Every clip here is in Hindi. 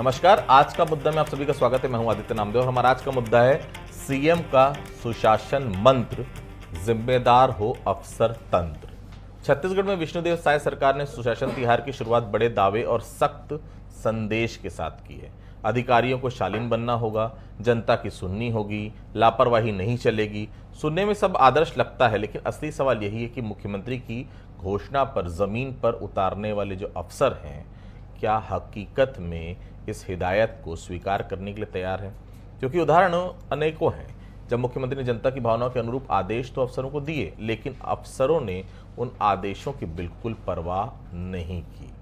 नमस्कार। आज का मुद्दा में आप सभी का स्वागत है। मैं हूं आदित्य नामदेव और हमारा आज का मुद्दा है सीएम का सुशासन मंत्र, जिम्मेदार हो अफसर तंत्र। छत्तीसगढ़ में विष्णुदेव साय सरकार ने सुशासन तिहार की शुरुआत बड़े दावे और सख्त संदेश के साथ की है। अधिकारियों को शालीन बनना होगा, जनता की सुननी होगी, लापरवाही नहीं चलेगी। सुनने में सब आदर्श लगता है, लेकिन असली सवाल यही है कि मुख्यमंत्री की घोषणा पर जमीन पर उतारने वाले जो अफसर हैं, क्या हकीकत में इस हिदायत को स्वीकार करने के लिए तैयार है? क्योंकि उदाहरण अनेकों हैं जब मुख्यमंत्री ने जनता की भावनाओं के अनुरूप आदेश तो अफसरों को दिए, लेकिन अफसरों ने उन आदेशों की बिल्कुल परवाह नहीं की।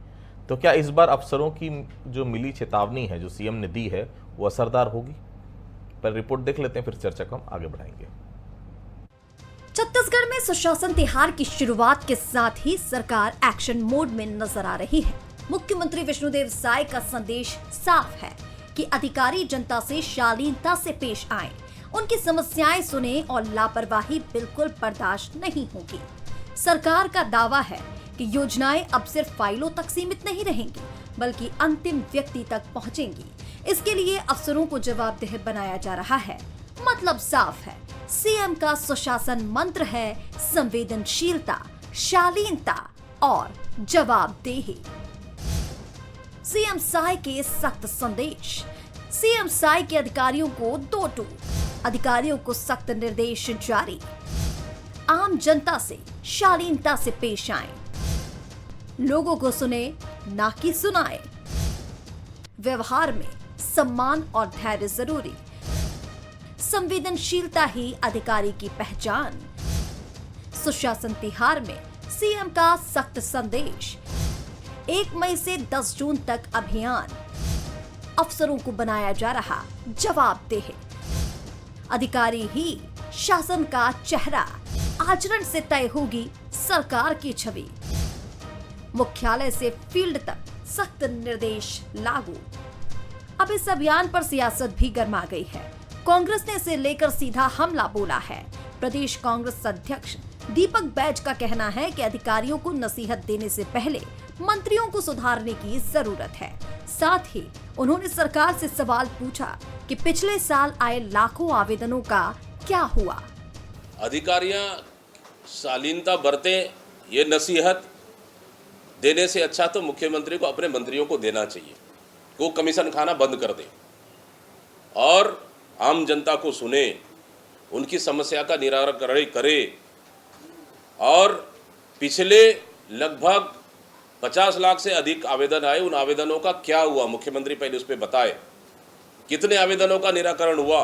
तो क्या इस बार अफसरों की जो मिली चेतावनी है, जो सीएम ने दी है, वो असरदार होगी? पर रिपोर्ट देख लेते हैं, फिर चर्चा को हम आगे बढ़ाएंगे। छत्तीसगढ़ में सुशासन तिहार की शुरुआत के साथ ही सरकार एक्शन मोड में नजर आ रही है। मुख्यमंत्री विष्णुदेव साय का संदेश साफ है कि अधिकारी जनता से शालीनता से पेश आएं, उनकी समस्याएं सुने और लापरवाही बिल्कुल बर्दाश्त नहीं होगी। सरकार का दावा है कि योजनाएं अब सिर्फ फाइलों तक सीमित नहीं रहेंगी, बल्कि अंतिम व्यक्ति तक पहुंचेंगी। इसके लिए अफसरों को जवाबदेह बनाया जा रहा है। मतलब साफ है, सीएम का सुशासन मंत्र है संवेदनशीलता, शालीनता और जवाबदेही। सीएम साय के सख्त संदेश। सीएम साय के अधिकारियों को 2 टूक, अधिकारियों को सख्त निर्देश जारी। आम जनता से शालीनता से पेश आए, लोगों को सुने ना कि सुनाए। व्यवहार में सम्मान और धैर्य जरूरी। संवेदनशीलता ही अधिकारी की पहचान। सुशासन तिहार में सीएम का सख्त संदेश। 1 मई से 10 जून तक अभियान। अफसरों को बनाया जा रहा जवाबदेह। अधिकारी ही शासन का चेहरा। आचरण से तय होगी सरकार की छवि। मुख्यालय से फील्ड तक सख्त निर्देश लागू। अब इस अभियान पर सियासत भी गर्मा गई है। कांग्रेस ने इसे लेकर सीधा हमला बोला है। प्रदेश कांग्रेस अध्यक्ष दीपक बैज का कहना है कि अधिकारियों को नसीहत देने से पहले मंत्रियों को सुधारने की जरूरत है। साथ ही उन्होंने सरकार से सवाल पूछा कि पिछले साल आए लाखों आवेदनों का क्या हुआ। अधिकारियां शालीनता बरतें, ये नसीहत देने से अच्छा तो मुख्यमंत्री को अपने मंत्रियों को देना चाहिए। वो कमीशन खाना बंद कर दे और आम जनता को सुने, उनकी समस्या का निराकरण करे। और पिछले लगभग 50 लाख से अधिक आवेदन आए, उन आवेदनों का क्या हुआ, मुख्यमंत्री पहले उस पर बताए। कितने आवेदनों का निराकरण हुआ?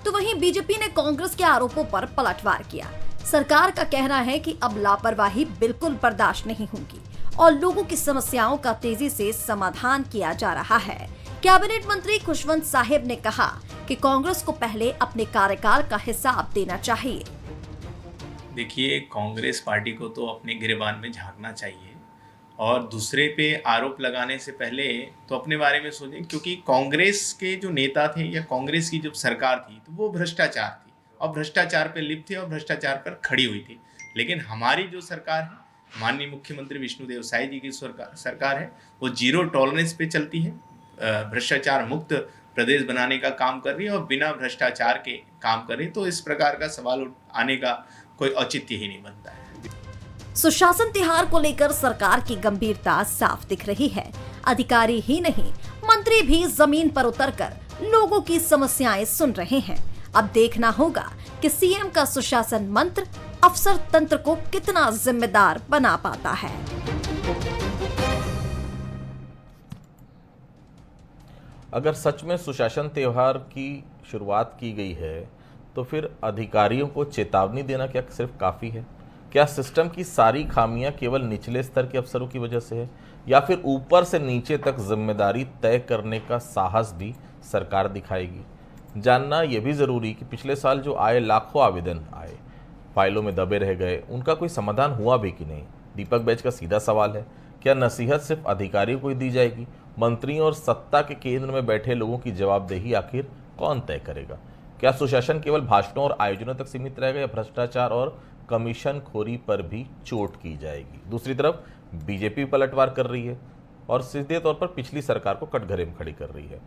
तो वहीं बीजेपी ने कांग्रेस के आरोपों पर पलटवार किया। सरकार का कहना है कि अब लापरवाही बिल्कुल बर्दाश्त नहीं होगी और लोगों की समस्याओं का तेजी से समाधान किया जा रहा है। कैबिनेट मंत्री खुशवंत साहिब ने कहा कि कांग्रेस को पहले अपने कार्यकाल का हिसाब देना चाहिए। देखिए, कांग्रेस पार्टी को तो अपने गिरेबान में झांकना चाहिए और दूसरे पे आरोप लगाने से पहले तो अपने बारे में सोचें, क्योंकि कांग्रेस के जो नेता थे या कांग्रेस की जब सरकार थी तो वो भ्रष्टाचार थी और भ्रष्टाचार पे लिप्त थे और भ्रष्टाचार पर खड़ी हुई थी। लेकिन हमारी जो सरकार है, माननीय मुख्यमंत्री विष्णुदेव साय जी की सरकार है, वो 0 टॉलरेंस पे चलती है। भ्रष्टाचार मुक्त प्रदेश बनाने का काम कर रही है और बिना भ्रष्टाचार के काम कर रही है। तो इस प्रकार का सवाल आने का कोई औचित्य ही नहीं बनता है। सुशासन तिहार को लेकर सरकार की गंभीरता साफ दिख रही है। अधिकारी ही नहीं, मंत्री भी जमीन पर उतरकर लोगों की समस्याएं सुन रहे हैं। अब देखना होगा कि सीएम का सुशासन मंत्र अफसर तंत्र को कितना जिम्मेदार बना पाता है। अगर सच में सुशासन त्योहार की शुरुआत की गई है, तो फिर अधिकारियों को चेतावनी देना क्या सिर्फ काफ़ी है? क्या सिस्टम की सारी खामियां केवल निचले स्तर के अफसरों की वजह से है, या फिर ऊपर से नीचे तक जिम्मेदारी तय करने का साहस भी सरकार दिखाएगी? जानना यह भी ज़रूरी कि पिछले साल जो आए लाखों आवेदन आए, फाइलों में दबे रह गए, उनका कोई समाधान हुआ भी कि नहीं? दीपक बैज का सीधा सवाल है, क्या नसीहत सिर्फ अधिकारियों को ही दी जाएगी? मंत्रियों और सत्ता के केंद्र में बैठे लोगों की जवाबदेही आखिर कौन तय करेगा? क्या सुशासन केवल भाषणों और आयोजनों तक सीमित रहेगा, या भ्रष्टाचार और कमीशन खोरी पर भी चोट की जाएगी? दूसरी तरफ बीजेपी पलटवार कर रही है। और सीधे तौर पर पिछली सरकार को कटघरे में खड़ी कर रही है।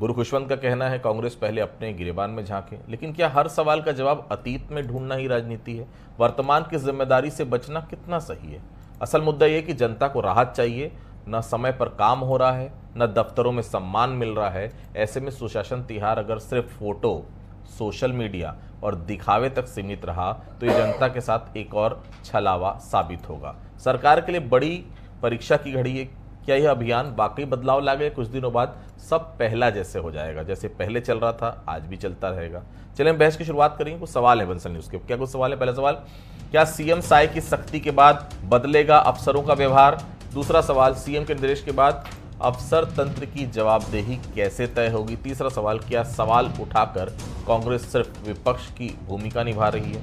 गुरु खुशवंत का कहना है कांग्रेस पहले अपने गिरेबान में झांके, लेकिन क्या हर सवाल का जवाब अतीत में ढूंढना ही राजनीति है? वर्तमान की जिम्मेदारी से बचना कितना सही है? असल मुद्दा यह कि जनता को राहत चाहिए, न समय पर काम हो रहा है, न दफ्तरों में सम्मान मिल रहा है। ऐसे में सुशासन तिहार अगर सिर्फ फोटो, सोशल मीडिया और दिखावे तक सीमित रहा तो ये जनता के साथ एक और छलावा साबित होगा। सरकार के लिए बड़ी परीक्षा की घड़ी है। क्या यह अभियान वाकई बदलाव लाएगा? कुछ दिनों बाद सब पहला जैसे हो जाएगा, जैसे पहले चल रहा था आज भी चलता रहेगा। चलिए हम बहस की शुरुआत करेंगे। कुछ सवाल है बंसल न्यूज के। क्या कुछ सवाल है? पहला सवाल, क्या सीएम साय की सख्ती के बाद बदलेगा अफसरों का व्यवहार? दूसरा सवाल, सीएम के निर्देश के बाद अफसर तंत्र की जवाबदेही कैसे तय होगी? तीसरा सवाल, क्या सवाल उठाकर कांग्रेस सिर्फ विपक्ष की भूमिका निभा रही है?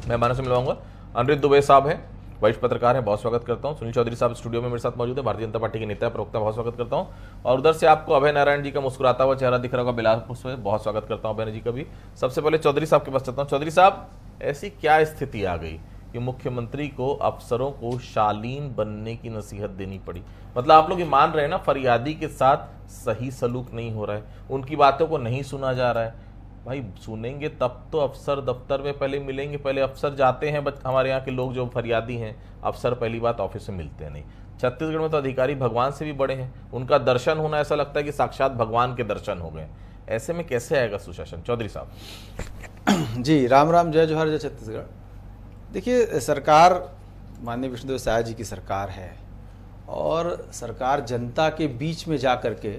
मैं हमारे से मिलवाऊंगा अनिरुद्ध दुबे साहब हैं, वरिष्ठ पत्रकार हैं, बहुत स्वागत करता हूं। सुनील चौधरी साहब स्टूडियो में मेरे साथ मौजूद है, भारतीय जनता पार्टी के नेता प्रवक्ता, बहुत स्वागत करता हूं। और उधर से आपको अभय नारायण जी का मुस्कुराता हुआ चेहरा दिख रहा होगा बिलासपुर से, बहुत स्वागत करता हूं अभय जी का भी। सबसे पहले चौधरी साहब के पास चलता हूं। चौधरी साहब, ऐसी क्या स्थिति आ गई कि मुख्यमंत्री को अफसरों को शालीन बनने की नसीहत देनी पड़ी? मतलब आप लोग ये मान रहे हैं ना, फरियादी के साथ सही सलूक नहीं हो रहा है, उनकी बातों को नहीं सुना जा रहा है। भाई सुनेंगे तब तो अफसर दफ्तर में पहले मिलेंगे, पहले अफसर जाते हैं। हमारे यहाँ के लोग जो फरियादी हैं, अफसर पहली बात ऑफिस में मिलते हैं नहीं। छत्तीसगढ़ में तो अधिकारी भगवान से भी बड़े हैं, उनका दर्शन होना ऐसा लगता है कि साक्षात भगवान के दर्शन हो गए। ऐसे में कैसे आएगा सुशासन? चौधरी साहब जी, राम राम, जय जोहर, जय छत्तीसगढ़। देखिए, सरकार माननीय विष्णुदेव साय जी की सरकार है और सरकार जनता के बीच में जा करके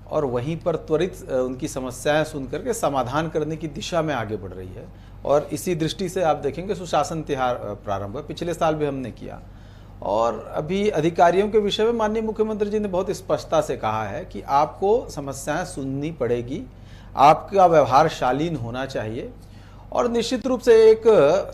और वहीं पर त्वरित उनकी समस्याएं सुन करके समाधान करने की दिशा में आगे बढ़ रही है। और इसी दृष्टि से आप देखेंगे सुशासन तिहार प्रारंभ है, पिछले साल भी हमने किया। और अभी अधिकारियों के विषय में माननीय मुख्यमंत्री जी ने बहुत स्पष्टता से कहा है कि आपको समस्याएं सुननी पड़ेगी, आपका व्यवहार शालीन होना चाहिए। और निश्चित रूप से एक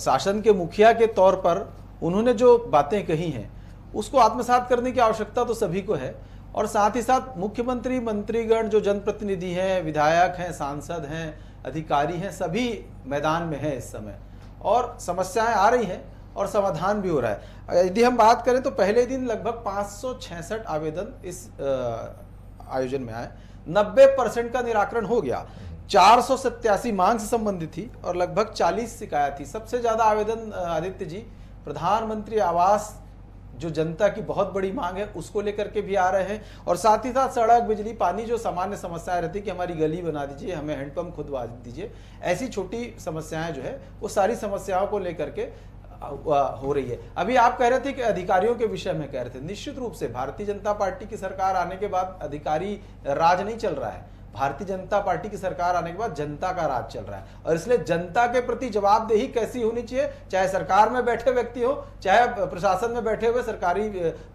शासन के मुखिया के तौर पर उन्होंने जो बातें कही हैं उसको आत्मसात करने की आवश्यकता तो सभी को है। और साथ ही साथ मुख्यमंत्री, मंत्रीगण, जो जनप्रतिनिधि हैं, विधायक हैं, सांसद हैं, अधिकारी हैं, सभी मैदान में हैं इस समय और समस्याएं आ रही हैं और समाधान भी हो रहा है। यदि हम बात करें तो पहले दिन लगभग 566 आवेदन इस आयोजन में आए, 90% का निराकरण हो गया। 487 मांग से संबंधित थी और लगभग 40 शिकायत थी। सबसे ज्यादा आवेदन आदित्य जी प्रधानमंत्री आवास, जो जनता की बहुत बड़ी मांग है, उसको लेकर के भी आ रहे हैं। और साथ ही साथ सड़क, बिजली, पानी, जो सामान्य समस्याएं रहती कि हमारी गली बना दीजिए, हमें हैंडपंप खुदवा दीजिए, ऐसी छोटी समस्याएं जो है वो सारी समस्याओं को लेकर के हो रही है। अभी आप कह रहे थे कि अधिकारियों के विषय में कह रहे थे, निश्चित रूप से भारतीय जनता पार्टी की सरकार आने के बाद अधिकारी राज नहीं चल रहा है। भारतीय जनता पार्टी की सरकार आने के बाद जनता का राज चल रहा है और इसलिए जनता के प्रति जवाबदेही कैसी होनी चाहिए, चाहे सरकार में बैठे व्यक्ति हो, चाहे प्रशासन में बैठे हुए सरकारी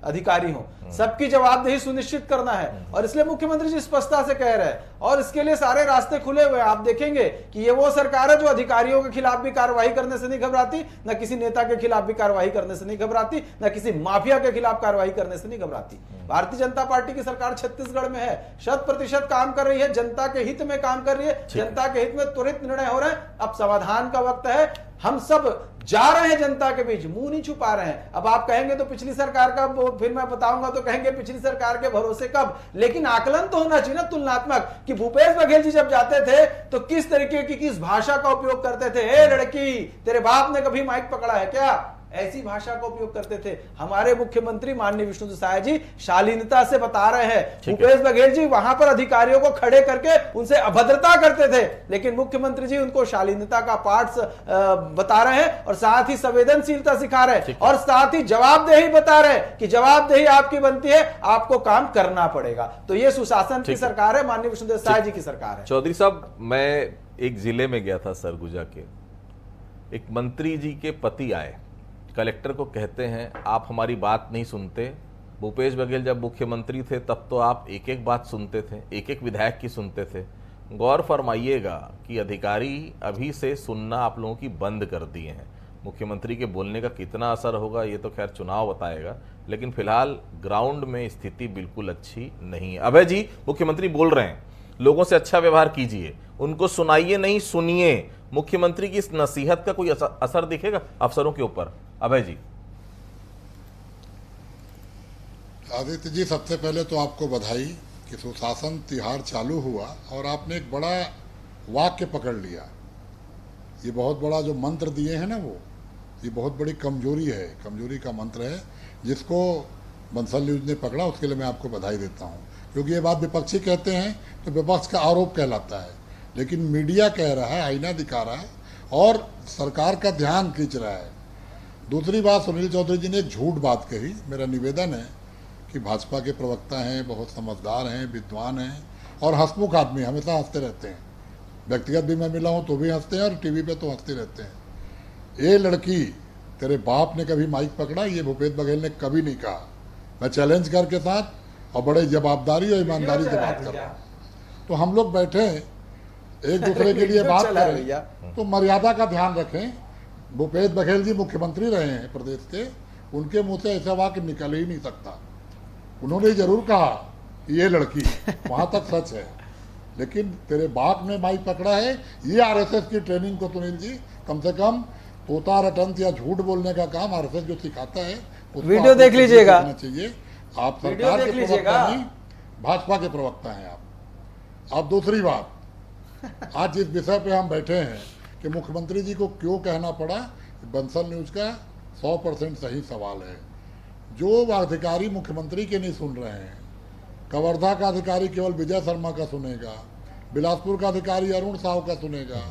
अधिकारी हो, सबकी जवाबदेही सुनिश्चित करना है। और इसलिए मुख्यमंत्री जी स्पष्टता से कह रहे हैं और इसके लिए सारे रास्ते खुले हुए हैं। आप देखेंगे कि ये वो सरकार है जो अधिकारियों के खिलाफ भी कार्रवाई करने से नहीं घबराती, न किसी नेता के खिलाफ भी कार्रवाई करने से नहीं घबराती, न किसी माफिया के खिलाफ कार्रवाई करने से नहीं घबराती। भारतीय जनता पार्टी की सरकार छत्तीसगढ़ में है, 100% काम कर रही है, जनता के हित में काम कर रही है, जनता के हित में त्वरित निर्णय हो रहे हैं। अब समाधान का वक्त है, हम सब जा रहे हैं जनता के बीच, मुंह नहीं छुपा रहे हैं। अब आप कहेंगे तो पिछली सरकार का, फिर मैं बताऊंगा तो कहेंगे पिछली सरकार के भरोसे कब, लेकिन आकलन तो होना चाहिए ना तुलनात्मक, कि भूपेश बघेल जी जब जाते थे तो किस तरीके की, किस भाषा का उपयोग करते थे। ए लड़की, तेरे बाप ने कभी माइक पकड़ा है क्या? ऐसी भाषा का उपयोग करते थे। हमारे मुख्यमंत्री माननीय विष्णुदेव साय जी शालीनता से बता रहे हैं। भूपेश बघेल जी वहां पर अधिकारियों को खड़े करके उनसे अभद्रता करते थे, लेकिन मुख्यमंत्री जी उनको शालीनता का पाठ बता रहे हैं और साथ ही संवेदनशीलता सिखा रहे हैं और साथ ही जवाबदेही बता रहे हैं कि जवाबदेही आपकी बनती है, आपको काम करना पड़ेगा। तो ये सुशासन की सरकार है, माननीय विष्णुदेव साय जी की सरकार है। चौधरी साहब, मैं एक जिले में गया था सरगुजा के, एक मंत्री जी के पति आए, कलेक्टर को कहते हैं आप हमारी बात नहीं सुनते। भूपेश बघेल जब मुख्यमंत्री थे तब तो आप एक एक बात सुनते थे, एक एक विधायक की सुनते थे। गौर फरमाइएगा कि अधिकारी अभी से सुनना आप लोगों की बंद कर दिए हैं। मुख्यमंत्री के बोलने का कितना असर होगा ये तो खैर चुनाव बताएगा, लेकिन फिलहाल ग्राउंड में स्थिति बिल्कुल अच्छी नहीं है। अभय जी, मुख्यमंत्री बोल रहे हैं लोगों से अच्छा व्यवहार कीजिए, उनको सुनाइए नहीं सुनिए। मुख्यमंत्री की इस नसीहत का कोई असर दिखेगा अफसरों के ऊपर? अभय जी। आदित्य जी, सबसे पहले तो आपको बधाई कि सुशासन तिहार चालू हुआ और आपने एक बड़ा वाक्य पकड़ लिया। ये बहुत बड़ा जो मंत्र दिए हैं ना, वो ये बहुत बड़ी कमजोरी है, कमजोरी का मंत्र है, जिसको बंसल न्यूज ने पकड़ा, उसके लिए मैं आपको बधाई देता हूँ। क्योंकि ये बात विपक्षी कहते हैं तो विपक्ष का आरोप कहलाता है, लेकिन मीडिया कह रहा है, आईना दिखा रहा है और सरकार का ध्यान खींच रहा है। दूसरी बात, सुनील चौधरी जी ने एक झूठ बात कही। मेरा निवेदन है कि भाजपा के प्रवक्ता हैं, बहुत समझदार हैं, विद्वान हैं और हंसमुख आदमी, हमेशा हंसते रहते हैं। व्यक्तिगत भी मैं मिला हूँ तो भी हंसते हैं और टीवी पे तो हंसते रहते हैं। ये लड़की, तेरे बाप ने कभी माइक पकड़ा? ये भूपेश बघेल ने कभी नहीं कहा। मैं चैलेंज करके साथ और बड़े जवाबदारी और ईमानदारी से बात कर रहा हूँ। तो हम लोग बैठे एक दूसरे के लिए बात करें तो मर्यादा का ध्यान रखें। भूपेश बघेल जी मुख्यमंत्री रहे हैं प्रदेश के, उनके मुंह से ऐसा वाक्य निकल ही नहीं सकता। उन्होंने जरूर कहा कि ये लड़की, वहां तक सच है, लेकिन तेरे बाप ने माइक पकड़ा है, ये आरएसएस की ट्रेनिंग को सुनील जी, कम से कम तोता रटंत या झूठ बोलने का काम आरएसएस जो सिखाता है, वीडियो देख लीजिएगा, चाहिए। आप सरकार के प्रवक्ता नहीं, भाजपा के प्रवक्ता हैं आप। अब दूसरी बात, आज जिस विषय पे हम बैठे हैं कि मुख्यमंत्री जी को क्यों कहना पड़ा, बंसल न्यूज का 100% सही सवाल है। जो अधिकारी मुख्यमंत्री के नहीं सुन रहे हैं, कवर्धा का अधिकारी केवल विजय शर्मा का सुनेगा, बिलासपुर का अधिकारी अरुण साहू का सुनेगा,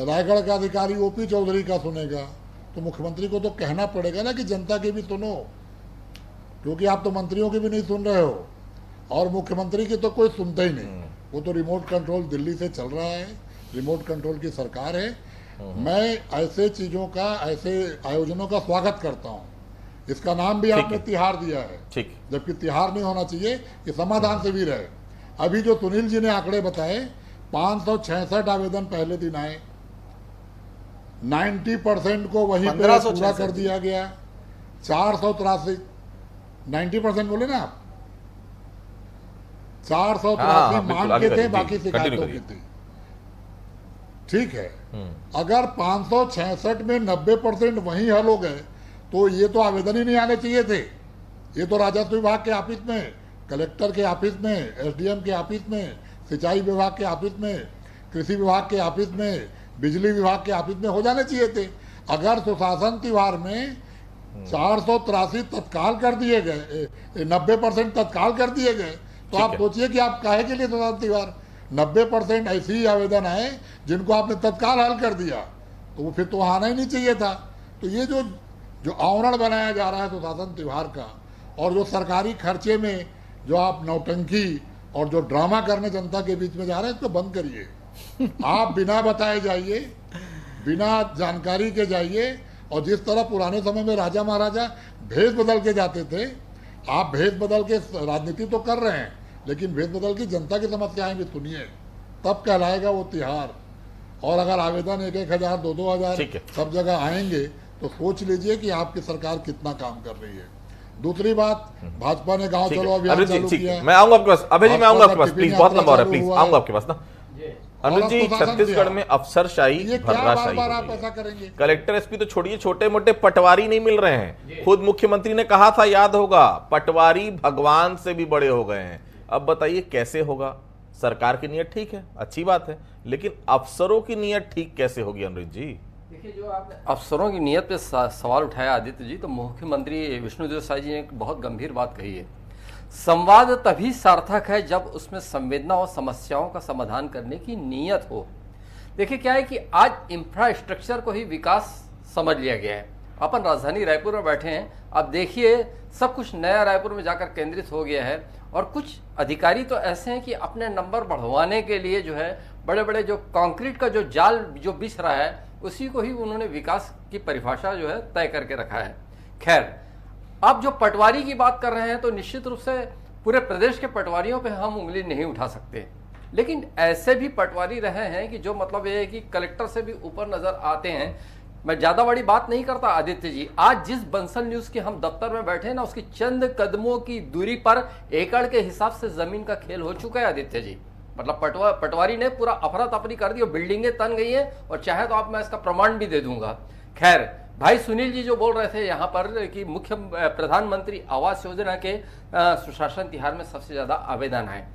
रायगढ़ का अधिकारी ओपी चौधरी का सुनेगा, तो मुख्यमंत्री को तो कहना पड़ेगा ना कि जनता की भी सुनो, क्योंकि आप तो मंत्रियों की भी नहीं सुन रहे हो और मुख्यमंत्री की तो कोई सुनता ही नहीं। वो तो रिमोट कंट्रोल दिल्ली से चल रहा है, रिमोट कंट्रोल की सरकार है। मैं ऐसे चीज़ों का, ऐसे आयोजनों का स्वागत करता हूँ। इसका नाम भी आपने तिहार दिया है, जबकि तिहार नहीं होना चाहिए, ये समाधान से भी रहे। अभी जो सुनील जी ने आंकड़े बताए, 566 आवेदन पहले दिन आए, 90% को वहीं पे पूरा कर दिया गया। 483, 90% बोले ना आप, 483 मांग के थे, बाकी शिकायतों की थी। ठीक है, अगर 566 में 90% वहीं हल हो गए तो ये तो आवेदन ही नहीं आने चाहिए थे। ये तो राजस्व विभाग के ऑफिस में, कलेक्टर के ऑफिस में, एसडीएम के ऑफिस में, सिंचाई विभाग के ऑफिस में, कृषि विभाग के ऑफिस में, बिजली विभाग के ऑफिस में हो जाने चाहिए थे। अगर सुशासन त्योहार में 483 तत्काल कर दिए गए, 90% तत्काल कर दिए गए, तो आप सोचिए कि आप काहे के लिए सुशासन त्योहार, 90% ऐसे ही आवेदन आए जिनको आपने तत्काल हल कर दिया, तो वो फिर तो आना ही नहीं चाहिए था। तो ये जो आवरण बनाया जा रहा है सुशासन त्योहार का, और जो सरकारी खर्चे में जो आप नौटंकी और जो ड्रामा करने जनता के बीच में जा रहे हैं, इसको बंद करिए। आप बिना बताए जाइए, बिना जानकारी के जाइए, और जिस तरह पुराने समय में राजा महाराजा भेष बदल के जाते थे, आप भेष बदल के राजनीति तो कर रहे हैं, लेकिन भेष बदल की जनता की समस्याएं भी सुनिए, तब कहलाएगा वो तिहार। और अगर आवेदन 1,000 2,000 सब जगह आएंगे तो सोच लीजिए कि आपकी सरकार कितना काम कर रही है। दूसरी बात, भाजपा ने गांव चलो अभियान चालू किया। मैं आऊंगा आपके पास, अभय जी मैं आऊंगा आपके पास, प्लीज, बहुत लंबा हो रहा है, प्लीज आऊंगा आपके पास ना। अनुज जी, छत्तीसगढ़ में अफसरशाही, भर्राशाही आप ऐसा करेंगे। कलेक्टर एसपी तो छोड़िए, छोटे मोटे पटवारी नहीं मिल रहे हैं। खुद मुख्यमंत्री ने कहा था, याद होगा, पटवारी भगवान से भी बड़े हो गए हैं। अब बताइए कैसे होगा? सरकार की नीयत ठीक है, अच्छी बात है, लेकिन अफसरों की नीयत ठीक कैसे होगी? अनुज जी देखिए, जो आपने अफसरों की नीयत पे सवाल उठाया आदित्य जी, तो मुख्यमंत्री विष्णुदेव साय जी ने एक बहुत गंभीर बात कही है। संवाद तभी सार्थक है जब उसमें संवेदना और समस्याओं का समाधान करने की नीयत हो। देखिए क्या है कि आज इंफ्रास्ट्रक्चर को ही विकास समझ लिया गया है। अपन राजधानी रायपुर में बैठे हैं, अब देखिए सब कुछ नया रायपुर में जाकर केंद्रित हो गया है, और कुछ अधिकारी तो ऐसे हैं कि अपने नंबर बढ़वाने के लिए जो है बड़े बड़े जो कंक्रीट का जो जाल जो बिछ रहा है, उसी को ही उन्होंने विकास की परिभाषा जो है तय करके रखा है। खैर, आप जो पटवारी की बात कर रहे हैं, तो निश्चित रूप से पूरे प्रदेश के पटवारियों पे हम उंगली नहीं उठा सकते, लेकिन ऐसे भी पटवारी रहे हैं कि जो मतलब ये है कि कलेक्टर से भी ऊपर नजर आते हैं। मैं ज्यादा बड़ी बात नहीं करता आदित्य जी, आज जिस बंसल न्यूज के हम दफ्तर में बैठे हैं ना, उसकी चंद कदमों की दूरी पर एकड़ के हिसाब से जमीन का खेल हो चुका है आदित्य जी। मतलब पटवारी ने पूरा अफरा तफरी कर दी और बिल्डिंगें तन गई हैं, और चाहे तो आप मैं इसका प्रमाण भी दे दूंगा। खैर, भाई सुनील जी जो बोल रहे थे यहाँ पर कि मुख्य प्रधानमंत्री आवास योजना के सुशासन तिहार में सबसे ज्यादा आवेदन है,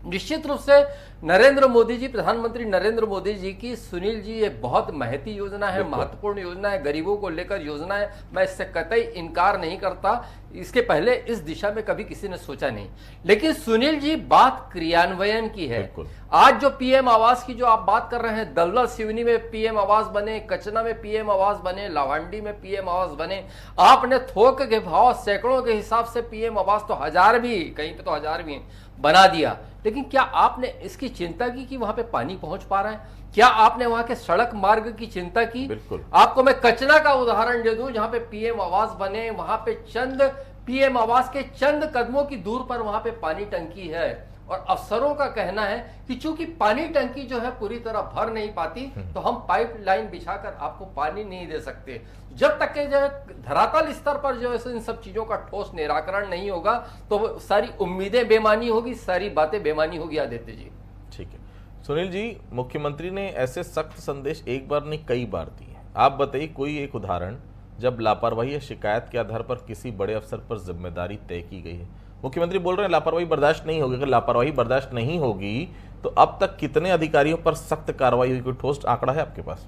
निश्चित रूप से नरेंद्र मोदी जी, प्रधानमंत्री नरेंद्र मोदी जी की, सुनील जी ये बहुत महती योजना है, महत्वपूर्ण योजना है, गरीबों को लेकर योजना है, मैं इससे कतई इनकार नहीं करता। इसके पहले इस दिशा में कभी किसी ने सोचा नहीं, लेकिन सुनील जी बात क्रियान्वयन की है। आज जो पीएम आवास की जो आप बात कर रहे हैं, दलदल सिवनी में पीएम आवास बने, कचना में पीएम आवास बने, लावांडी में पीएम आवास बने, आपने थोक के भाव सैकड़ों के हिसाब से पीएम आवास तो हजार भी, कहीं पे तो हजार भी बना दिया, लेकिन क्या आपने इसकी चिंता की कि वहां पे पानी पहुंच पा रहा है? क्या आपने वहां के सड़क मार्ग की चिंता की? आपको मैं कचना का उदाहरण दे दूं, जहां पे पीएम आवास बने, वहां पे चंद पीएम आवास के चंद कदमों की दूर पर वहां पे पानी टंकी है, और अफसरों का कहना है कि चूंकि पानी टंकी जो है पूरी तरह भर नहीं पाती, तो हम पाइपलाइन बिछाकर आपको पानी नहीं दे सकते। जब तक के जो है धरातल स्तर पर जो है इन सब चीजों का ठोस निराकरण नहीं होगा, तो सारी उम्मीदें बेमानी होगी, सारी बातें बेमानी होगी। आदित्य जी, ठीक है। सुनील जी, मुख्यमंत्री ने ऐसे सख्त संदेश एक बार नहीं कई बार दिए हैं। आप बताइए कोई एक उदाहरण जब लापरवाही या शिकायत के आधार पर किसी बड़े अफसर पर जिम्मेदारी तय की गई है। मुख्यमंत्री बोल रहे हैं लापरवाही बर्दाश्त नहीं होगी। अगर लापरवाही बर्दाश्त नहीं होगी तो अब तक कितने अधिकारियों पर सख्त कार्रवाई हुई? कोई ठोस आंकड़ा है आपके पास?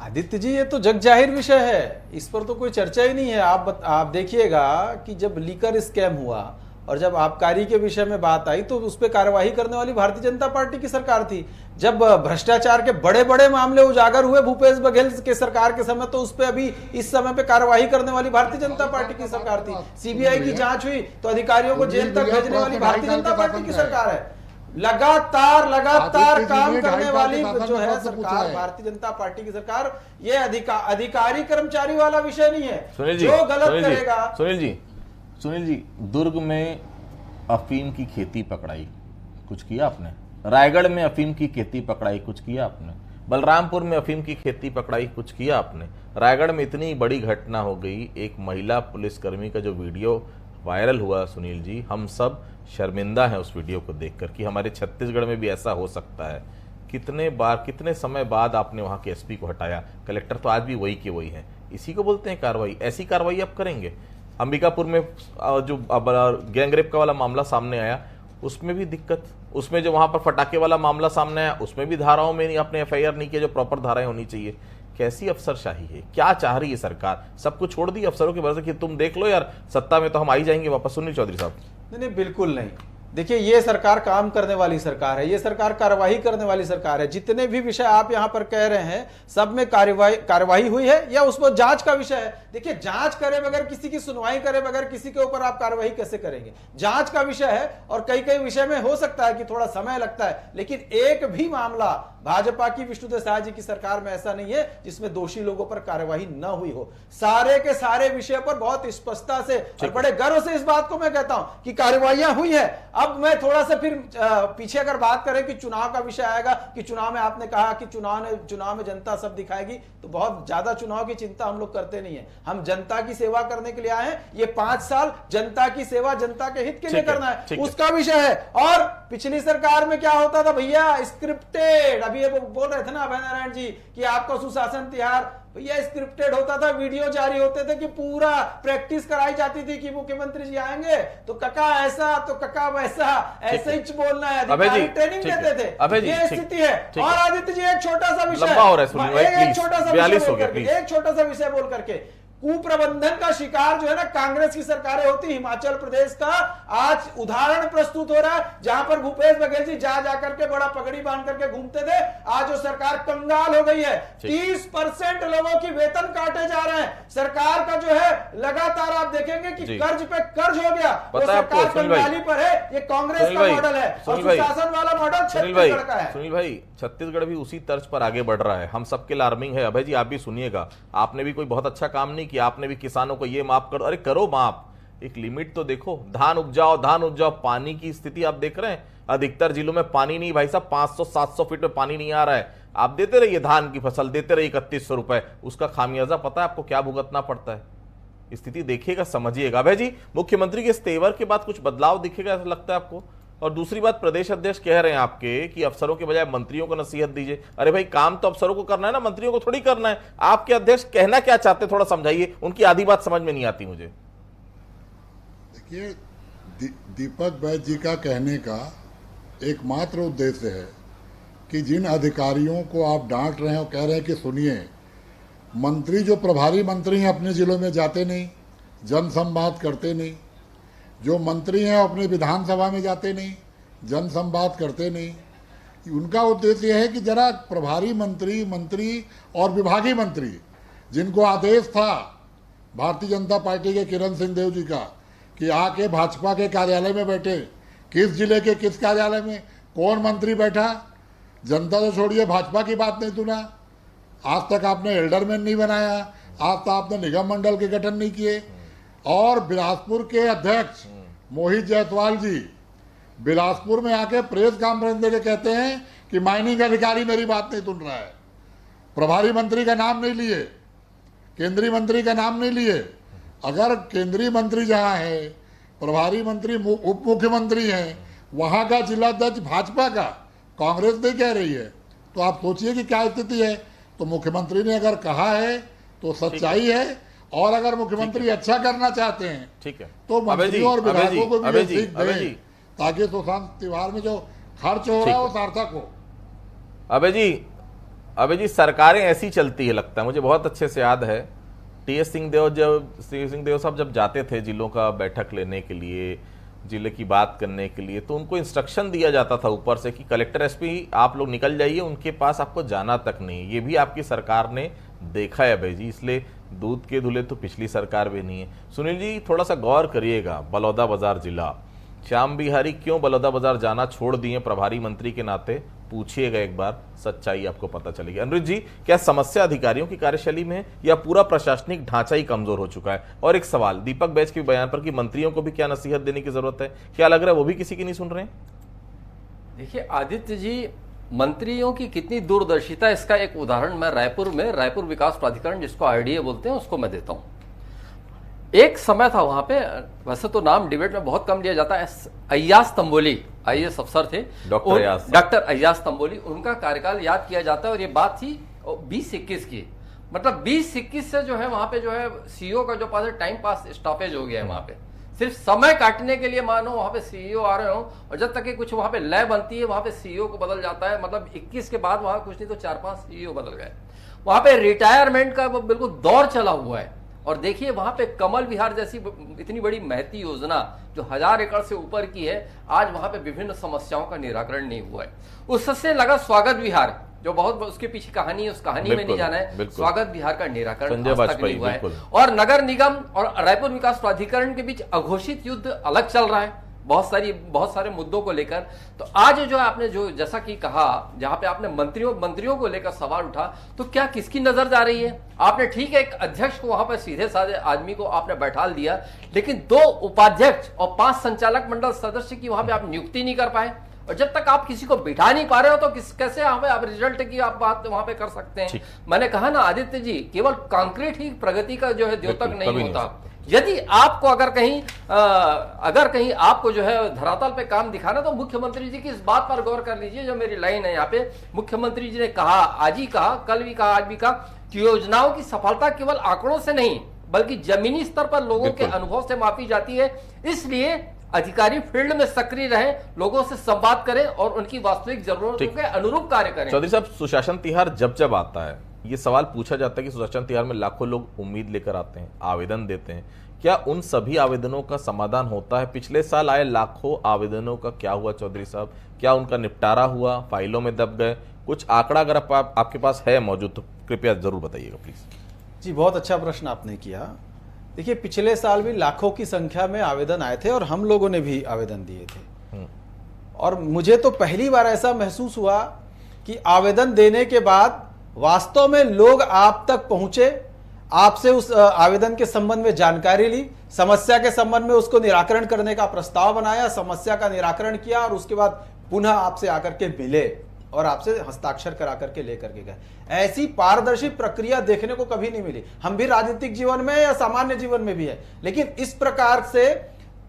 आदित्य जी, ये तो जग जाहिर विषय है, इस पर तो कोई चर्चा ही नहीं है। आप देखिएगा कि जब लीकर स्कैम हुआ और जब आबकारी के विषय में बात आई तो उस पर कार्यवाही करने वाली भारतीय जनता पार्टी की सरकार थी। जब भ्रष्टाचार के बड़े बड़े मामले उजागर हुए भूपेश बघेल के सरकार के समय, तो उस पर अभी इस समय पे कार्यवाही करने वाली भारतीय जनता पार्टी की सरकार थी। सीबीआई की जांच हुई तो अधिकारियों को जेल तक भेजने वाली भारतीय जनता पार्टी की सरकार है। लगातार काम करने वाली जो है सरकार, भारतीय जनता पार्टी की सरकार। ये अधिकारी कर्मचारी वाला विषय नहीं है। सुनील जी, जो गलत करेगा। सुनील जी, दुर्ग में अफीम की खेती पकड़ाई, कुछ किया आपने? रायगढ़ में अफीम की खेती पकड़ाई, कुछ किया आपने? बलरामपुर में अफीम की खेती पकड़ाई, कुछ किया आपने? रायगढ़ में इतनी बड़ी घटना हो गई, एक महिला पुलिसकर्मी का जो वीडियो वायरल हुआ, सुनील जी, हम सब शर्मिंदा हैं उस वीडियो को देखकर कि हमारे छत्तीसगढ़ में भी ऐसा हो सकता है। कितने बार, कितने समय बाद आपने वहां के एसपी को हटाया? कलेक्टर तो आज भी वही के वही हैं। इसी को बोलते हैं कार्रवाई। ऐसी कार्रवाई आप करेंगे? अंबिकापुर में जो गैंगरेप का वाला मामला सामने आया, उसमें भी दिक्कत। उसमें जो वहां पर फटाके वाला मामला सामने आया, उसमें भी धाराओं में नहीं, आपने एफआईआर नहीं किया जो प्रॉपर धाराएं होनी चाहिए। कैसी अफसरशाही है? क्या चाह रही है सरकार? सब कुछ छोड़ दी अफसरों के भरोसे कि तुम देख लो यार, सत्ता में तो हम आ ही जाएंगे वापस। सुनील चौधरी साहब, नहीं, बिल्कुल नहीं। देखिए, ये सरकार काम करने वाली सरकार है, ये सरकार कार्यवाही करने वाली सरकार है। जितने भी विषय आप यहां पर कह रहे हैं, सब में कार्यवाही हुई है या उसमें जांच का विषय है। देखिए, जांच करे बगैर, किसी की सुनवाई करे बगैर किसी के ऊपर आप कार्यवाही कैसे करेंगे? जांच का विषय है, और कई विषय में हो सकता है कि थोड़ा समय लगता है, लेकिन एक भी मामला भाजपा की, विष्णुदेव साय जी की सरकार में ऐसा नहीं है जिसमें दोषी लोगों पर कार्यवाही न हुई हो। सारे के सारे विषय पर बहुत स्पष्टता से और बड़े गर्व से इस बात को मैं कहता हूं कि कार्यवाहियां हुई है। अब मैं थोड़ा सा फिर पीछे अगर बात करें कि चुनाव का विषय आएगा, कि चुनाव में आपने कहा कि चुनाव में जनता सब दिखाएगी, तो बहुत ज्यादा चुनाव की चिंता हम लोग करते नहीं है। हम जनता की सेवा करने के लिए आए हैं। ये 5 साल जनता की सेवा, जनता के हित के लिए करना है, उसका विषय है। और पिछली सरकार में क्या होता था भैया? स्क्रिप्टेड। अभी ये बोल रहे थे ना अभय नारायण जी कि आपका सुशासन तिहार भैया स्क्रिप्टेड होता था। वीडियो जारी होते थे कि पूरा प्रैक्टिस कराई जाती थी कि मुख्यमंत्री जी आएंगे तो कका ऐसा, तो कका वैसा, ऐसे ही बोलना है। अधिकारी ट्रेनिंग देते थे। ये स्थिति है। और आदित्य जी, एक छोटा सा विषय, एक छोटा सा विषय बोल करके, कुप्रबंधन का शिकार जो है ना कांग्रेस की सरकारें होती। हिमाचल प्रदेश का आज उदाहरण प्रस्तुत हो रहा है, जहां पर भूपेश बघेल जी जा करके बड़ा पगड़ी बांध करके घूमते थे। आज जो सरकार कंगाल हो गई है, 30% लोगों की वेतन काटे जा रहे हैं। सरकार का जो है लगातार आप देखेंगे कि कर्ज पे कर्ज हो गया। वो सरकार कंगाली पर है। ये कांग्रेस का मॉडल है और सुशासन वाला मॉडल छत्तीसगढ़ का है। सुनील भाई, छत्तीसगढ़ भी उसी तर्ज पर आगे बढ़ रहा है। हम सबके लिए अलार्मिंग है। अभय जी, आप भी सुनिएगा। आपने भी कोई बहुत अच्छा काम नहीं किया। आपने भी किसानों को ये माफ कर, अरे करो माफ, एक लिमिट तो देखो। धान उपजाओ। पानी की स्थिति आप देख रहे हैं, अधिकतर जिलों में पानी नहीं भाई साहब। 500-700 फीट में पानी नहीं आ रहा है। आप देते रहिए धान की फसल, देते रहिए 3100 रुपए। उसका खामियाजा पता है आपको क्या भुगतना पड़ता है? स्थिति देखिएगा, समझिएगा। अभय जी, मुख्यमंत्री के इस तेवर के बाद कुछ बदलाव दिखेगा ऐसा लगता है आपको? और दूसरी बात, प्रदेश अध्यक्ष कह रहे हैं आपके कि अफसरों के बजाय मंत्रियों को नसीहत दीजिए। अरे भाई, काम तो अफसरों को करना है ना, मंत्रियों को थोड़ी करना है। आपके अध्यक्ष कहना क्या चाहते हैं, थोड़ा समझाइए, उनकी आधी बात समझ में नहीं आती मुझे। देखिए, दीपक बैज जी का कहने का एकमात्र उद्देश्य है कि जिन अधिकारियों को आप डांट रहे हैं और कह रहे हैं कि सुनिए, मंत्री जो प्रभारी मंत्री हैं अपने जिलों में जाते नहीं, जन संवाद करते नहीं। जो मंत्री हैं अपने विधानसभा में जाते नहीं, जन संवाद करते नहीं। उनका उद्देश्य है कि जरा प्रभारी मंत्री और विभागीय मंत्री, जिनको आदेश था भारतीय जनता पार्टी के किरण सिंहदेव जी का कि आके भाजपा के कार्यालय में बैठे, किस जिले के किस कार्यालय में कौन मंत्री बैठा, जनता तो छोड़िए, भाजपा की बात नहीं सुना। आज तक आपने एल्डरमैन नहीं बनाया, आज तक आपने निगम मंडल के गठन नहीं किए। और बिलासपुर के अध्यक्ष मोहित जायसवाल जी बिलासपुर में आके प्रेस कॉन्फ्रेंस देके कहते हैं कि माइनिंग अधिकारी मेरी बात नहीं सुन रहा है। प्रभारी मंत्री का नाम नहीं लिए, केंद्रीय मंत्री का नाम नहीं लिए। अगर केंद्रीय मंत्री जहां है, प्रभारी मंत्री उप मुख्यमंत्री हैं, वहां का जिलाध्यक्ष भाजपा का, कांग्रेस नहीं कह रही है, तो आप सोचिए कि क्या स्थिति है। तो मुख्यमंत्री ने अगर कहा है तो सच्चाई है, और अगर मुख्यमंत्री अच्छा करना चाहते हैं, ठीक है, तो मंत्रियों और विधायकों को भी सीख अबे दें, जी, ताकि सुशांत त्योहार में जो खर्च हो रहा है वो सार्थक हो। अबे जी, सरकारें ऐसी चलती है लगता है। मुझे बहुत अच्छे से याद है, टीएस सिंहदेव साहब जब जाते थे जिलों का बैठक लेने के लिए, जिले की बात करने के लिए, तो उनको इंस्ट्रक्शन दिया जाता था ऊपर से कि कलेक्टर एसपी आप लोग निकल जाइए, उनके पास आपको जाना तक नहीं। ये भी आपकी सरकार ने देखा है भाई जी, इसलिए दूध के धुले तो पिछली सरकार भी नहीं है। सुनील जी, थोड़ा सा गौर करिएगा, बलौदाबाजार जिला, श्याम बिहारी क्यों बलौदाबाजार जाना छोड़ दिए प्रभारी मंत्री के नाते, पूछिएगा एक बार, सच्चाई आपको पता चलेगी। अनुरुद्ध जी, क्या समस्या अधिकारियों की कार्यशैली में है या पूरा प्रशासनिक ढांचा ही कमजोर हो चुका है? और एक सवाल दीपक बैज के बयान पर कि मंत्रियों को भी क्या नसीहत देने की जरूरत है, क्या लग रहा है वो भी किसी की नहीं सुन रहे हैं? देखिए आदित्य जी, मंत्रियों की कितनी दूरदर्शिता, इसका एक उदाहरण मैं रायपुर विकास प्राधिकरण, जिसको आरडीए बोलते हैं, उसको मैं देता हूं। एक समय था वहां पे, वैसे तो नाम डिबेट में बहुत कम लिया जाता है, अय्याज तंबोली आईएएस अफसर थे, डॉक्टर अय्याज तंबोली, उनका कार्यकाल याद किया जाता है। और ये बात थी 2021 की, मतलब 2021 से जो है वहां पे जो है सीईओ का जो पास टाइम पास स्टॉपेज हो गया है वहां पे, सिर्फ समय काटने के लिए मानो वहां पे सीईओ आ रहे हो, और जब तक कि कुछ वहां पे लय बनती है वहां पे सीईओ को बदल जाता है। मतलब 21 के बाद वहां कुछ नहीं तो 4-5 सीईओ बदल गए। वहां पे रिटायरमेंट का बिल्कुल दौर चला हुआ है। और देखिए वहां पे कमल विहार जैसी इतनी बड़ी महती योजना जो 1000 एकड़ से ऊपर की है, आज वहां पे विभिन्न समस्याओं का निराकरण नहीं हुआ है। उससे लगा स्वागत विहार, जो बहुत उसके पीछे कहानी है, उस कहानी में नहीं जाना है। स्वागत विहार का निराकरण आज तक नहीं हुआ है। और नगर निगम और रायपुर विकास प्राधिकरण के बीच अघोषित युद्ध अलग चल रहा है बहुत सारे मुद्दों को लेकर। तो आज जो आपने जो जैसा कि कहा, जहां पे आपने मंत्रियों को लेकर सवाल उठा, तो क्या किसकी नजर जा रही है? आपने ठीक है एक अध्यक्ष को वहां पर सीधे साधे आदमी को आपने बैठा दिया, लेकिन 2 उपाध्यक्ष और 5 संचालक मंडल सदस्य की वहां पे आप नियुक्ति नहीं कर पाए। और जब तक आप किसी को बिठा नहीं पा रहे हो तो कैसे आप रिजल्ट की आप बात वहां पे कर सकते हैं? मैंने कहा ना आदित्य जी, केवल कंक्रीट ही प्रगति का जो है द्योतक नहीं होता। यदि आपको अगर कहीं आपको जो है धरातल पे काम दिखाना, तो मुख्यमंत्री जी की इस बात पर गौर कर लीजिए। जो मेरी लाइन है यहाँ पे, मुख्यमंत्री जी ने कहा, आज ही कहा, कल भी कहा, आज भी कहा कि योजनाओं की सफलता केवल आंकड़ों से नहीं बल्कि जमीनी स्तर पर लोगों के अनुभव से मापी जाती है। इसलिए अधिकारी फील्ड में सक्रिय रहे, लोगों से संवाद करें और उनकी वास्तविक जरूरतों के अनुरूप कार्य करें। चौधरी साहब, सुशासन तिहार जब आता है, ये सवाल पूछा जाता है कि सुशासन तिहार में लाखों लोग उम्मीद लेकर आते हैं, आवेदन देते हैं, क्या उन सभी आवेदनों का समाधान होता है? पिछले साल आए लाखों आवेदनों का क्या हुआ चौधरी साहब? क्या उनका निपटारा हुआ, फाइलों में दब गए? कुछ आंकड़ा अगर आपके पास है मौजूद तो कृपया जरूर बताइएगा प्लीज। जी, बहुत अच्छा प्रश्न आपने किया। देखिए, पिछले साल भी लाखों की संख्या में आवेदन आए थे और हम लोगों ने भी आवेदन दिए थे। और मुझे तो पहली बार ऐसा महसूस हुआ कि आवेदन देने के बाद वास्तव में लोग आप तक पहुंचे, आपसे उस आवेदन के संबंध में जानकारी ली, समस्या के संबंध में उसको निराकरण करने का प्रस्ताव बनाया, समस्या का निराकरण किया और उसके बाद पुनः आपसे आकर के मिले और आपसे हस्ताक्षर करा करके लेकर के गए। ऐसी पारदर्शी प्रक्रिया देखने को कभी नहीं मिली। हम भी राजनीतिक जीवन में या सामान्य जीवन में भी है, लेकिन इस प्रकार से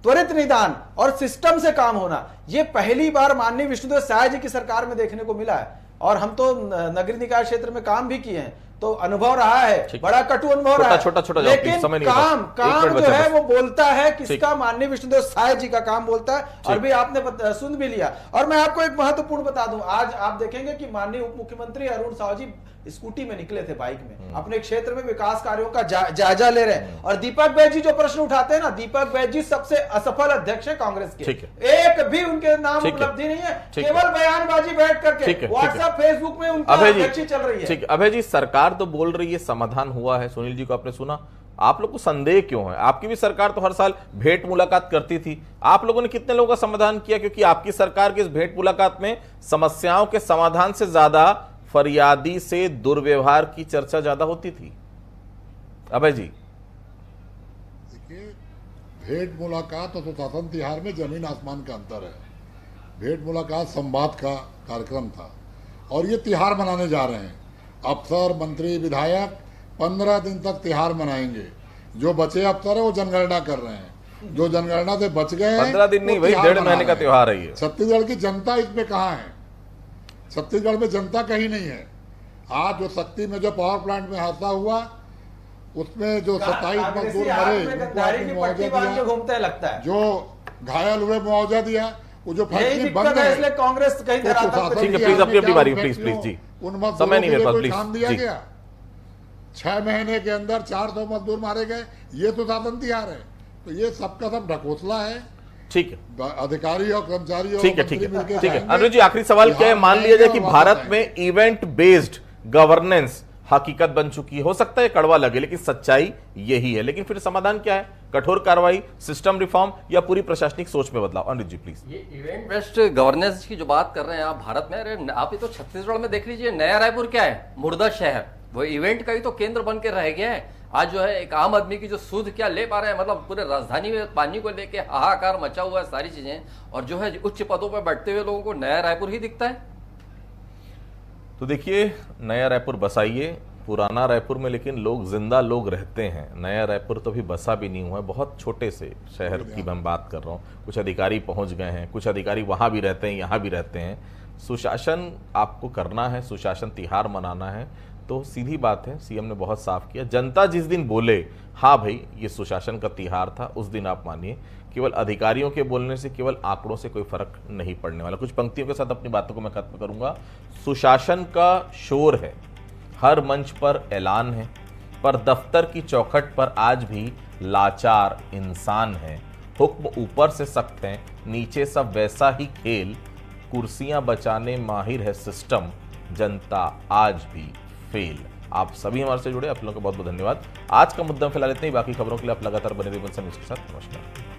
त्वरित निदान और सिस्टम से काम होना, ये पहली बार माननीय विष्णुदेव साय जी की सरकार में देखने को मिला है। और हम तो नगरीय निकाय क्षेत्र में काम भी किए हैं, तो अनुभव रहा है, बड़ा कटु अनुभव रहा है, छोटा लेकिन काम जो है वो बोलता है किसका, माननीय विष्णुदेव साय जी का काम बोलता है। और भी आपने सुन भी लिया। और मैं आपको एक महत्वपूर्ण बता दूं, आज आप देखेंगे कि माननीय उप मुख्यमंत्री अरुण साव जी स्कूटी में निकले थे, बाइक में, अपने क्षेत्र में विकास कार्यों का जायजा ले रहे हैं। और दीपक बैज जी जो प्रश्न उठाते हैं ना, दीपक बैज जी सबसे असफल अध्यक्ष है कांग्रेस के, एक भी उनके नाम उपलब्धि नहीं है, केवल बयानबाजी बैठ करके व्हाट्सएप फेसबुक में उनकी अध्यक्षी चल रही है। ठीक, अभय जी, सरकार तो बोल रही है समाधान हुआ है, सुनील जी को आपने सुना, आप लोग को संदेह क्यों है? आपकी भी सरकार तो हर साल भेंट मुलाकात करती थी, आप लोगों ने कितने लोगों का समाधान किया? क्योंकि आपकी सरकार की इस भेंट मुलाकात में समस्याओं के समाधान से ज्यादा फरियादी से दुर्व्यवहार की चर्चा ज्यादा होती थी। अभय जी, देखिए, भेंट मुलाकात और सुशासन तिहार में जमीन आसमान का अंतर है। भेंट मुलाकात संवाद का कार्यक्रम था, और ये तिहार मनाने जा रहे हैं। अफसर, मंत्री, विधायक 15 दिन तक तिहार मनाएंगे। जो बचे अफसर है वो जनगणना कर रहे हैं, जो जनगणना से बच गए हैं 15 दिन नहीं भाई, 1.5 महीने का त्योहार है ये। छत्तीसगढ़ की जनता इसमें कहाँ है? छत्तीसगढ़ में जनता कहीं नहीं है। आज जो शक्ति में जो पावर प्लांट में हादसा हुआ, उसमें जो 27 मजदूर मरे उनको आपने मुआवजा दिया, घूमते लगता है, जो घायल हुए मुआवजा दिया, वो जो फैक्ट्री बंद है, इसलिए कांग्रेस कहीं ठीक है, प्लीज अपनी बारी, प्लीज जी, समय नहीं मेरे पास, प्लीज काम दिया गया। 6 महीने के अंदर 400 मजदूर मारे गए, ये तो सुशासन तिहार है। तो ये सबका सब ढकोसला है। ठीक है, अधिकारी और कर्मचारी और ठीक है, ठीक है, ठीक है। अनुज जी, आखिरी सवाल क्या है? मान लिया जाए कि भारत में इवेंट बेस्ड गवर्नेंस हकीकत बन चुकी है, हो सकता है कड़वा लगे लेकिन सच्चाई यही है, लेकिन फिर समाधान क्या है? कठोर कार्रवाई, सिस्टम रिफॉर्म, या पूरी प्रशासनिक सोच में बदलाव? अनुज जी प्लीज। ये इवेंट बेस्ड गवर्नेंस की जो बात कर रहे हैं आप भारत में, अरे आप ये तो छत्तीसगढ़ में देख लीजिए, नया रायपुर क्या है, मुर्दा शहर, वो इवेंट का ही तो केंद्र बन के रह गया है। आज जो है एक आम आदमी की जो सूद क्या ले पा रहे हैं, मतलब पूरे राजधानी में पानी को लेके हाहाकार मचा हुआ है, सारी चीजें, और जो है उच्च पदों पर बैठते हुए लोगों को नया रायपुर ही दिखता है। तो देखिए, नया रायपुर बसाइए, पुराना रायपुर में लेकिन लोग, जिंदा लोग रहते हैं। नया रायपुर तो अभी बसा भी नहीं हुआ है, बहुत छोटे से शहर की मैं बात कर रहा हूँ। कुछ अधिकारी पहुंच गए हैं, कुछ अधिकारी वहां भी रहते हैं, यहाँ भी रहते हैं। सुशासन आपको करना है, सुशासन तिहार मनाना है, तो सीधी बात है, सीएम ने बहुत साफ किया। जनता जिस दिन बोले हाँ भाई ये सुशासन का तिहार था, उस दिन आप मानिए। केवल अधिकारियों के बोलने से, केवल आंकड़ों से कोई फर्क नहीं पड़ने वाला। कुछ पंक्तियों के साथ अपनी बातों को मैं खत्म करूंगा। सुशासन का शोर है, हर मंच पर ऐलान है, पर दफ्तर की चौखट पर आज भी लाचार इंसान है। हुक्म ऊपर से सख्त है, नीचे सब वैसा ही खेल, कुर्सियां बचाने माहिर है सिस्टम, जनता आज भी फेल। आप सभी हमारे से जुड़े, आप लोगों का बहुत बहुत धन्यवाद। आज का मुद्दा फिलहाल इतना ही, बाकी खबरों के लिए आप लगातार बने रहिए न्यूज़ के साथ। नमस्कार।